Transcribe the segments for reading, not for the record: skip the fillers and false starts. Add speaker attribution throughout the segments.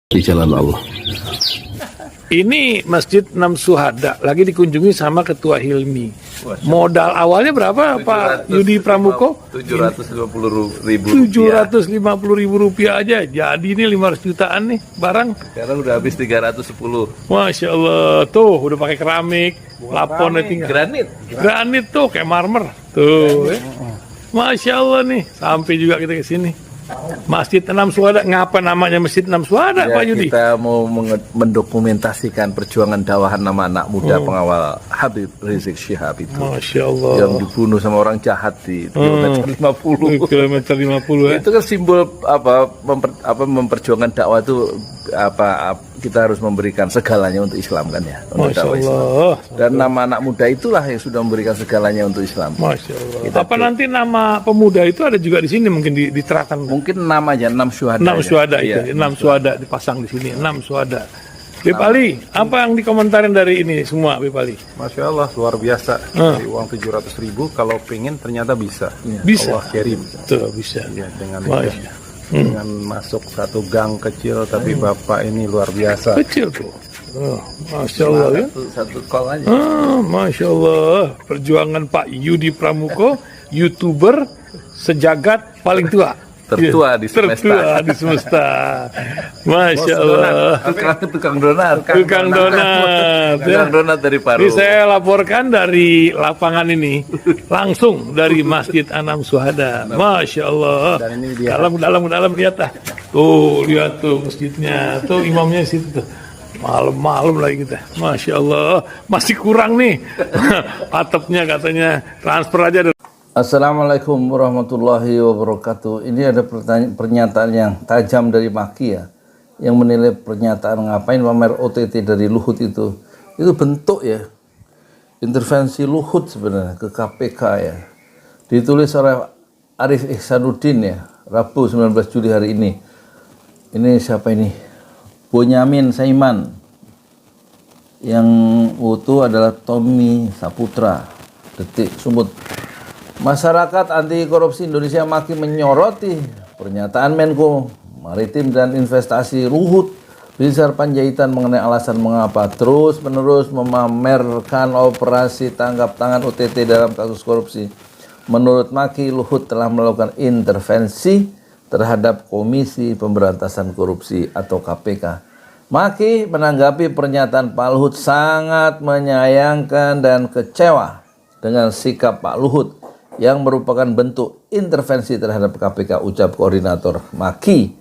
Speaker 1: di jalan Allah.
Speaker 2: Ini Masjid Enam Syuhada lagi dikunjungi sama Ketua Hilmi. Modal awalnya berapa Pak Yudi Pramuko?
Speaker 3: 750.000
Speaker 2: rupiah aja. Jadi ini 500 jutaan nih barang.
Speaker 3: Sekarang udah habis 310.
Speaker 2: Masya Allah, tuh udah pakai keramik, plafonnya tinggal. Granit tuh kayak marmer. Tuh, Masya Allah nih, sampai juga kita ke sini. Masjid Enam Syuhada, ngapa namanya Masjid Enam Syuhada,
Speaker 3: Ya,
Speaker 2: Pak Yudi?
Speaker 3: kita mau mendokumentasikan perjuangan dakwah nama anak muda pengawal Habib Rizik Syihab itu.
Speaker 2: Masya Allah.
Speaker 3: Yang dibunuh sama orang jahat di kilometer 50.
Speaker 2: Kilometer 50 ya.
Speaker 3: Itu kan simbol memperjuangkan dakwah itu kita harus memberikan segalanya untuk Islam kan ya. Untuk
Speaker 2: Masya
Speaker 3: dakwah Islam.
Speaker 2: Allah.
Speaker 3: Dan nama anak muda itulah yang sudah memberikan segalanya untuk Islam.
Speaker 2: Masya Allah. Apa nanti nama pemuda itu ada juga di sini mungkin diterapkan?
Speaker 3: Mungkin namanya 6 syuhada.
Speaker 2: 6 syuhada
Speaker 3: Iya,
Speaker 2: itu, 6 syuhada dipasang di sini, 6 syuhada. Beb Ali, apa yang dikomentarin dari ini semua, Beb Ali?
Speaker 4: Masya Allah, luar biasa. Dari uang 700.000, kalau pengen ternyata bisa.
Speaker 2: Bisa.
Speaker 4: Allah kirim.
Speaker 2: Tuh, bisa.
Speaker 4: Ya, dengan
Speaker 2: Masya.
Speaker 4: dengan masuk satu gang kecil, tapi Bapak ini luar biasa.
Speaker 2: Kecil tuh. Oh, Masya Allah ya.
Speaker 3: Satu call aja.
Speaker 2: Masya Allah. Perjuangan Pak Yudi Pramuko, YouTuber sejagat paling tua.
Speaker 3: Tertua di semesta.
Speaker 2: Tertua di semesta. Masya Allah.
Speaker 3: Tukang donat.
Speaker 2: Tukang donat.
Speaker 3: Tukang donat dari Paru.
Speaker 2: Ini saya laporkan dari lapangan ini, langsung dari Masjid Enam Syuhada. Masya Allah.
Speaker 4: Dan ini dia.
Speaker 2: Dalam lihat ah. Tuh, lihat tuh masjidnya. Tuh imamnya di situ tuh. Malam-malam lagi kita. Masya Allah. Masih kurang nih. Atapnya katanya transfer aja.
Speaker 3: Assalamualaikum warahmatullahi wabarakatuh. Ini ada pernyataan yang tajam dari Maki ya, yang menilai pernyataan ngapain pamer OTT dari Luhut itu bentuk ya intervensi Luhut sebenarnya ke KPK ya. Ditulis oleh Arif Ihsanuddin ya, Rabu 19 Juli hari ini. Ini siapa ini? Bonyamin Saiman. Yang utuh adalah Tommy Saputra. Detik Sumut. Masyarakat anti korupsi Indonesia makin menyoroti pernyataan Menko Maritim dan Investasi Luhut Binsar Panjaitan mengenai alasan mengapa terus-menerus memamerkan operasi tangkap tangan OTT dalam kasus korupsi. Menurut Maki, Luhut telah melakukan intervensi terhadap Komisi Pemberantasan Korupsi atau KPK. Maki menanggapi pernyataan Pak Luhut sangat menyayangkan dan kecewa dengan sikap Pak Luhut yang merupakan bentuk intervensi terhadap KPK, ucap koordinator Maki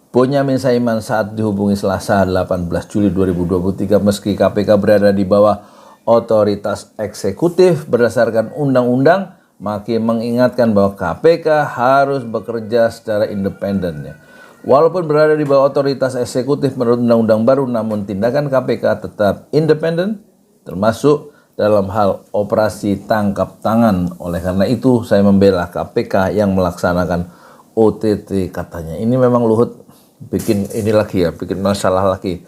Speaker 3: Bonyamin Saiman saat dihubungi Selasa 18 Juli 2023. Meski KPK berada di bawah otoritas eksekutif berdasarkan undang-undang, Maki mengingatkan bahwa KPK harus bekerja secara independen. Walaupun berada di bawah otoritas eksekutif menurut undang-undang baru, namun tindakan KPK tetap independen, termasuk dalam hal operasi tangkap tangan. Oleh karena itu saya membela KPK yang melaksanakan OTT katanya. Ini memang Luhut bikin ini lagi ya, bikin masalah lagi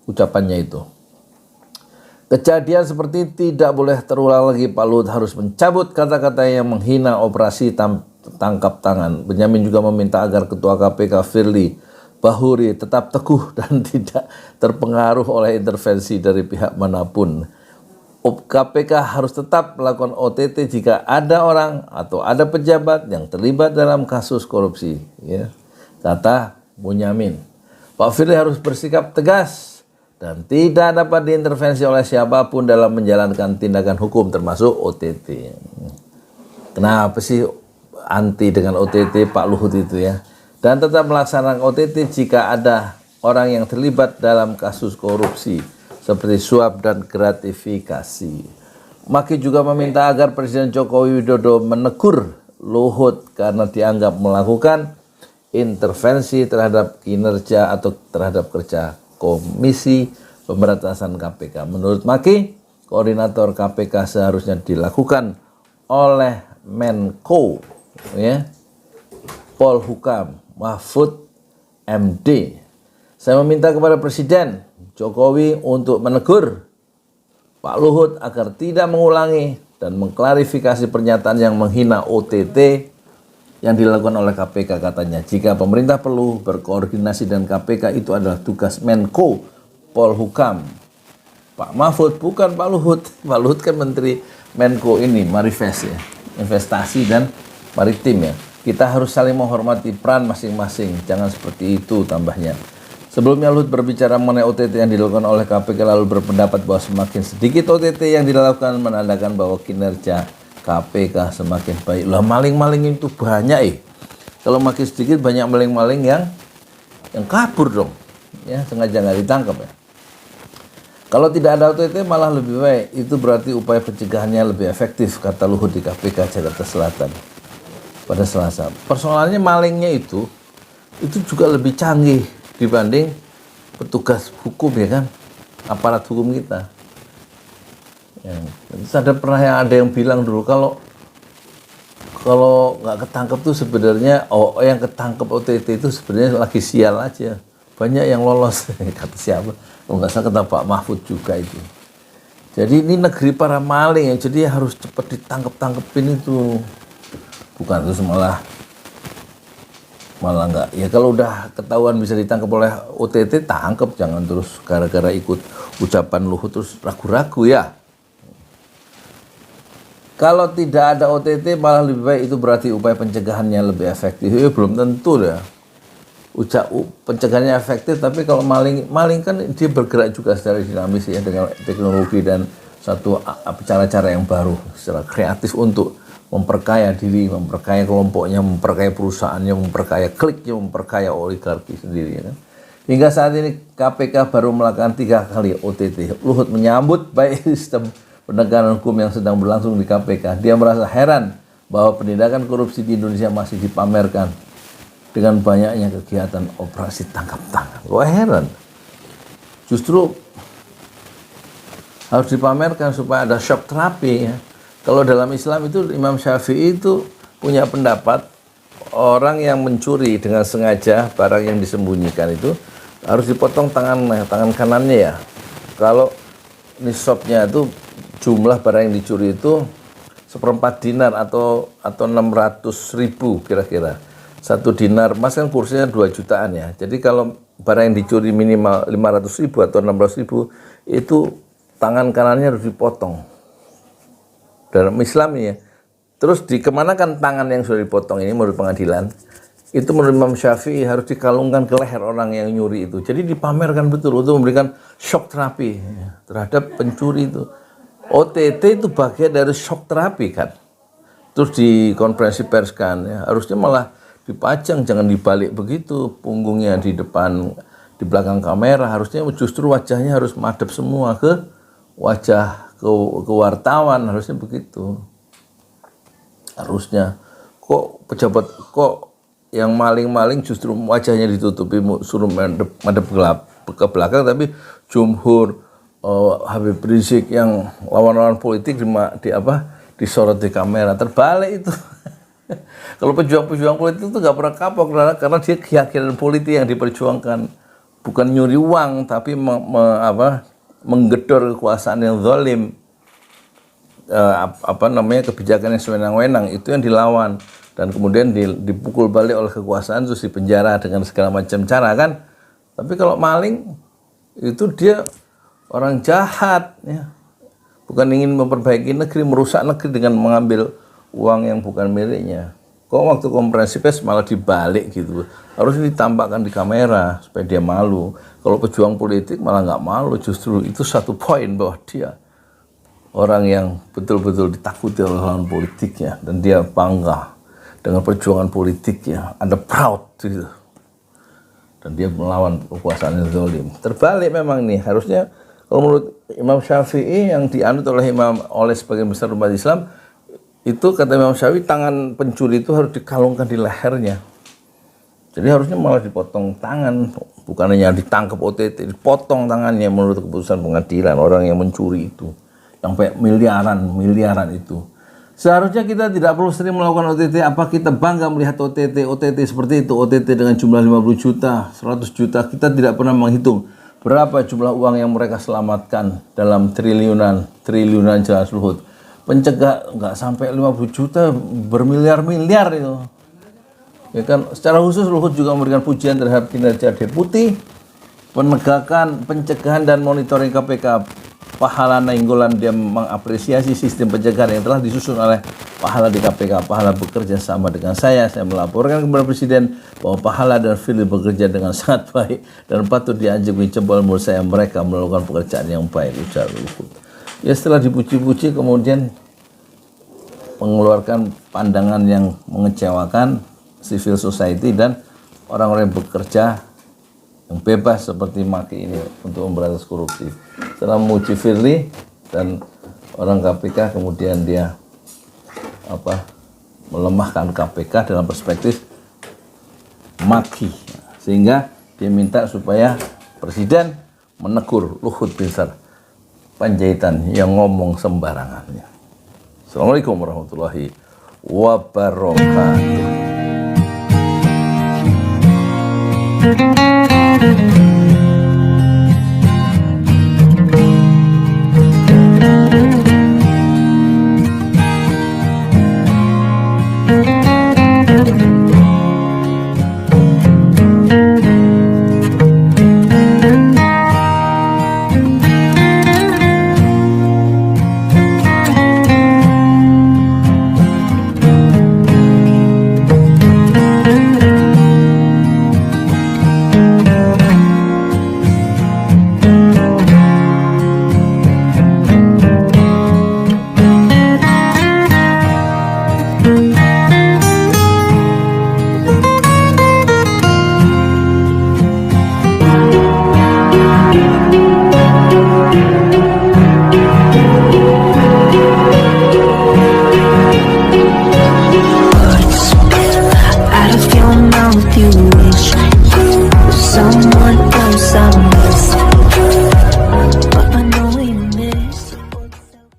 Speaker 3: ucapannya itu. Kejadian seperti ini tidak boleh terulang lagi. Pak Luhut harus mencabut kata-kata yang menghina operasi tangkap tangan. Benyamin juga meminta agar Ketua KPK Firly Bahuri tetap teguh dan tidak terpengaruh oleh intervensi dari pihak manapun. KPK harus tetap melakukan OTT jika ada orang atau ada pejabat yang terlibat dalam kasus korupsi, ya, kata Bonyamin. Pak Firly harus bersikap tegas dan tidak dapat diintervensi oleh siapapun dalam menjalankan tindakan hukum termasuk OTT. Kenapa sih anti dengan OTT Pak Luhut itu ya? Dan tetap melaksanakan OTT jika ada orang yang terlibat dalam kasus korupsi seperti suap dan gratifikasi. Maki juga meminta agar Presiden Joko Widodo menegur Luhut karena dianggap melakukan intervensi terhadap kinerja atau terhadap kerja Komisi Pemberantasan KPK. Menurut Maki, koordinator KPK seharusnya dilakukan oleh Menko, ya, Polhukam Mahfud MD. Saya meminta kepada Presiden Jokowi untuk menegur Pak Luhut agar tidak mengulangi dan mengklarifikasi pernyataan yang menghina OTT yang dilakukan oleh KPK katanya. Jika pemerintah perlu berkoordinasi dengan KPK, itu adalah tugas Menko Polhukam. Pak Mahfud, bukan Pak Luhut. Pak Luhut kan Menteri Menko ini, Marifest ya, investasi dan maritim ya. Kita harus saling menghormati peran masing-masing, jangan seperti itu tambahnya. Sebelumnya Luhut berbicara mengenai OTT yang dilakukan oleh KPK lalu berpendapat bahwa semakin sedikit OTT yang dilakukan menandakan bahwa kinerja KPK semakin baik. Lah maling-maling itu banyak Kalau makin sedikit banyak maling-maling yang kabur dong. Ya, sengaja nggak ditangkap ya. Kalau tidak ada OTT malah lebih baik. Itu berarti upaya pencegahannya lebih efektif, kata Luhut di KPK Jakarta Selatan pada Selasa. Persoalannya malingnya itu juga lebih canggih dibanding petugas hukum ya kan, aparat hukum kita. Ya, ada yang bilang dulu kalau nggak ketangkep tuh sebenarnya yang ketangkep OTT itu sebenarnya lagi sial aja. Banyak yang lolos kata siapa? Kalau nggak salah kata Pak Mahfud juga itu. Jadi ini negeri para maling ya, jadi harus cepat ditangkep-tangkepin itu. Bukan terus malah nggak. Ya kalau udah ketahuan bisa ditangkap oleh OTT, tangkep, jangan terus gara-gara ikut ucapan Luhut terus ragu-ragu ya. Kalau tidak ada OTT malah lebih baik, itu berarti upaya pencegahannya lebih efektif. Ya, belum tentu ya. Pencegahannya efektif, tapi kalau maling kan dia bergerak juga secara dinamis ya, dengan teknologi dan satu cara-cara yang baru secara kreatif untuk memperkaya diri, memperkaya kelompoknya, memperkaya perusahaannya, memperkaya kliknya, memperkaya oligarki sendiri ya kan. Hingga saat ini KPK baru melakukan 3 kali OTT. Luhut menyambut baik sistem penegakan hukum yang sedang berlangsung di KPK. Dia merasa heran bahwa penindakan korupsi di Indonesia masih dipamerkan dengan banyaknya kegiatan operasi tangkap tangan. Wah heran. Justru harus dipamerkan supaya ada shock terapi ya. Kalau dalam Islam itu Imam Syafi'i itu punya pendapat orang yang mencuri dengan sengaja barang yang disembunyikan itu harus dipotong tangan kanannya ya. Kalau nisabnya itu jumlah barang yang dicuri itu 1/4 dinar atau 600.000 kira-kira. 1 dinar emas kan kursinya 2 jutaan ya. Jadi kalau barang yang dicuri minimal 500.000 atau 600.000 itu tangan kanannya harus dipotong. Dalam Islam ini ya. Terus dikemanakan tangan yang sudah dipotong ini menurut pengadilan? Itu menurut Imam Syafi'i harus dikalungkan ke leher orang yang nyuri itu. Jadi dipamerkan betul untuk memberikan shock terapi terhadap pencuri itu. OTT itu bagian dari shock terapi kan. Terus di konferensi pers kan ya, harusnya malah dipajang, jangan dibalik begitu, punggungnya di depan, di belakang kamera. Harusnya justru wajahnya harus madep semua ke wajah ke wartawan, harusnya begitu. Harusnya kok pejabat yang maling-maling justru wajahnya ditutupi, suruh madep ke belakang, tapi Jumhur Habib Rizik yang lawan-lawan politik disorot di kamera, terbalik itu. Kalau pejuang-pejuang politik itu nggak pernah kapok karena dia keyakinan politik yang diperjuangkan bukan nyuri uang tapi menggedor kekuasaan yang zalim, kebijakan yang sewenang-wenang itu yang dilawan dan kemudian dipukul balik oleh kekuasaan terus dipenjara dengan segala macam cara kan. Tapi kalau maling itu dia orang jahat ya. Bukan ingin memperbaiki negeri, merusak negeri dengan mengambil uang yang bukan miliknya. Kok waktu konferensi pers malah dibalik gitu. Harusnya ditampakkan di kamera supaya dia malu. Kalau pejuang politik malah nggak malu, justru itu satu poin bahwa dia orang yang betul-betul ditakuti oleh lawan politiknya dan dia bangga dengan perjuangan politiknya, ada proud gitu. Dan dia melawan kekuasaan yang zalim. Terbalik memang nih, harusnya kalau menurut Imam Syafi'i yang dianut oleh sebagian besar umat Islam, itu kata Imam Syafi'i tangan pencuri itu harus dikalungkan di lehernya. Jadi harusnya malah dipotong tangan, bukan hanya ditangkap OTT, dipotong tangannya menurut keputusan pengadilan orang yang mencuri itu. Sampai miliaran itu. Seharusnya kita tidak perlu sering melakukan OTT. Apa kita bangga melihat OTT seperti itu? OTT dengan jumlah 50 juta, 100 juta. Kita tidak pernah menghitung berapa jumlah uang yang mereka selamatkan dalam triliunan jelas Luhut. Pencegah nggak sampai 50 juta, bermiliar-miliar itu. Ya kan, secara khusus Luhut juga memberikan pujian terhadap kinerja Deputi, penegakan, pencegahan dan monitoring KPK. Pahala Nainggolan, dia mengapresiasi sistem pencegahan yang telah disusun oleh Pahala di KPK. Pahala bekerja sama dengan saya melaporkan kepada Presiden bahwa Pahala dan Firly bekerja dengan sangat baik dan patut dianjungi jempol menurut saya mereka melakukan pekerjaan yang baik, ujar Luhut. Ya setelah dipuji-puji kemudian mengeluarkan pandangan yang mengecewakan civil society dan orang-orang yang bekerja yang bebas seperti Maki ini untuk memberantas korupsi. Setelah memuji Firly dan orang KPK, kemudian dia melemahkan KPK dalam perspektif Maki, sehingga dia minta supaya Presiden menegur Luhut Binsar Panjaitan yang ngomong sembarangan. Assalamualaikum warahmatullahi wabarakatuh.